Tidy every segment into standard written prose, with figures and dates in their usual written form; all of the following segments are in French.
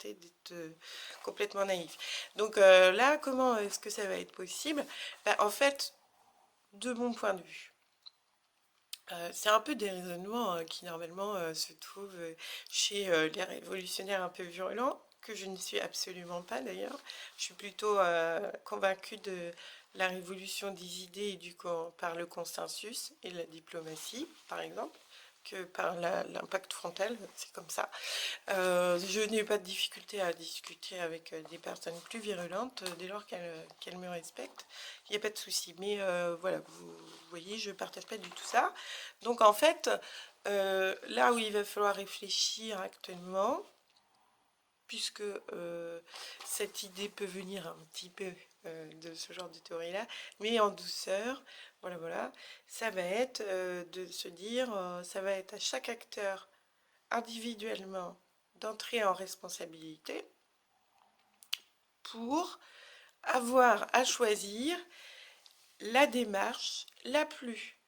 arrêter d'être complètement naïf. Donc là, comment est-ce que ça va être possible? Ben, en fait, de mon point de vue, c'est un peu des raisonnements qui normalement se trouvent chez les révolutionnaires un peu violents, que je ne suis absolument pas d'ailleurs. Je suis plutôt convaincue de la révolution des idées et par le consensus et la diplomatie, par exemple, que par l'impact frontal, c'est comme ça. Je n'ai pas de difficulté à discuter avec des personnes plus virulentes dès lors qu'elles me respectent. Il n'y a pas de souci. Mais voilà, vous voyez, je ne partage pas du tout ça. Donc en fait, là où il va falloir réfléchir actuellement, puisque cette idée peut venir un petit peu de ce genre de théorie-là, mais en douceur, voilà, ça va être de se dire, ça va être à chaque acteur individuellement d'entrer en responsabilité pour avoir à choisir la démarche la plus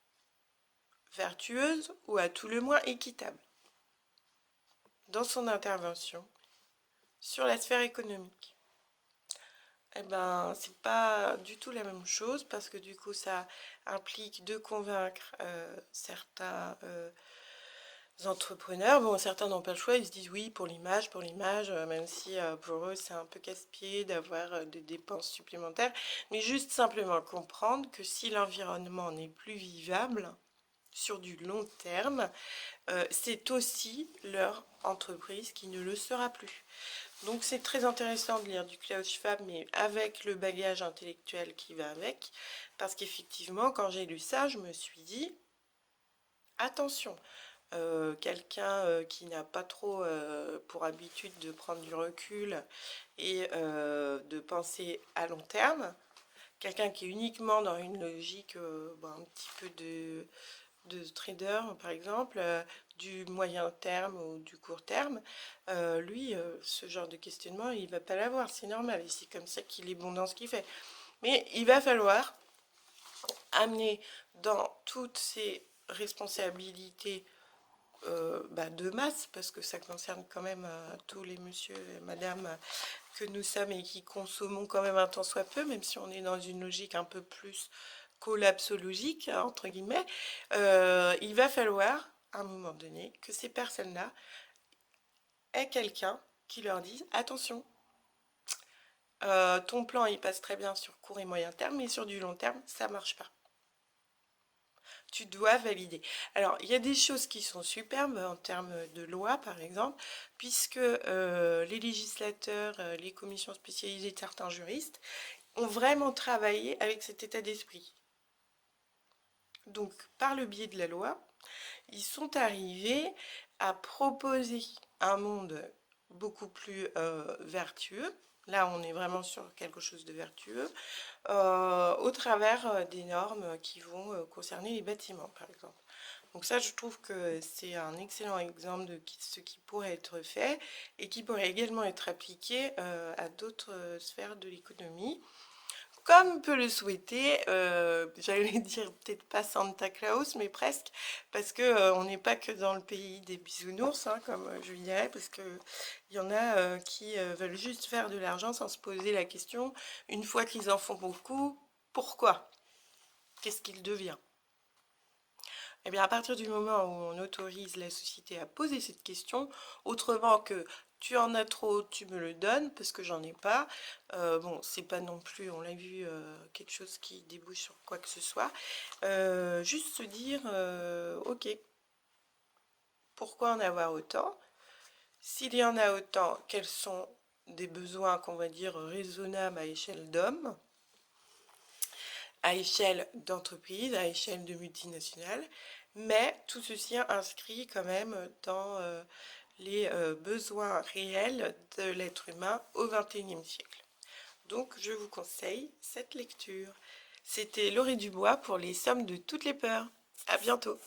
vertueuse ou à tout le moins équitable dans son intervention sur la sphère économique. Eh ben, c'est pas du tout la même chose parce que du coup, ça implique de convaincre certains entrepreneurs. Bon, certains n'ont pas le choix, ils se disent oui pour l'image, même si pour eux c'est un peu casse-pied d'avoir des dépenses supplémentaires, mais juste simplement comprendre que si l'environnement n'est plus vivable sur du long terme, c'est aussi leur entreprise qui ne le sera plus. Donc c'est très intéressant de lire du Klaus Schwab, mais avec le bagage intellectuel qui va avec, parce qu'effectivement, quand j'ai lu ça, je me suis dit, attention, quelqu'un qui n'a pas trop pour habitude de prendre du recul et de penser à long terme, quelqu'un qui est uniquement dans une logique un petit peu de trader, par exemple, du moyen terme ou du court terme, lui, ce genre de questionnement, il va pas l'avoir, c'est normal, et c'est comme ça qu'il est bon dans ce qu'il fait. Mais il va falloir amener dans toutes ces responsabilités de masse, parce que ça concerne quand même tous les monsieur et madame que nous sommes et qui consommons quand même un tant soit peu, même si on est dans une logique un peu plus collapsologique, entre guillemets, il va falloir, à un moment donné, que ces personnes-là aient quelqu'un qui leur dise, attention, ton plan, il passe très bien sur court et moyen terme, mais sur du long terme, ça marche pas. Tu dois valider. Alors, il y a des choses qui sont superbes en termes de loi, par exemple, puisque les législateurs, les commissions spécialisées, certains juristes, ont vraiment travaillé avec cet état d'esprit. Donc, par le biais de la loi, ils sont arrivés à proposer un monde beaucoup plus vertueux. Là, on est vraiment sur quelque chose de vertueux, au travers des normes qui vont concerner les bâtiments, par exemple. Donc ça, je trouve que c'est un excellent exemple de ce qui pourrait être fait et qui pourrait également être appliqué à d'autres sphères de l'économie. Comme peut le souhaiter, j'allais dire peut-être pas Santa Claus, mais presque, parce que on n'est pas que dans le pays des bisounours, hein, comme je dirais, parce que il y en a qui veulent juste faire de l'argent sans se poser la question, une fois qu'ils en font beaucoup, pourquoi? Qu'est-ce qu'il devient? Eh bien, à partir du moment où on autorise la société à poser cette question, autrement que tu en as trop, tu me le donnes parce que j'en ai pas. Bon, c'est pas non plus, on l'a vu, quelque chose qui débouche sur quoi que ce soit. Juste se dire, ok, pourquoi en avoir autant? S'il y en a autant, quels sont des besoins qu'on va dire raisonnables à échelle d'hommes, à échelle d'entreprise, à échelle de multinationales, mais tout ceci inscrit quand même dans les besoins réels de l'être humain au XXIe siècle. Donc je vous conseille cette lecture. C'était Laurie Dubois pour Les Sommes de toutes les peurs. À bientôt.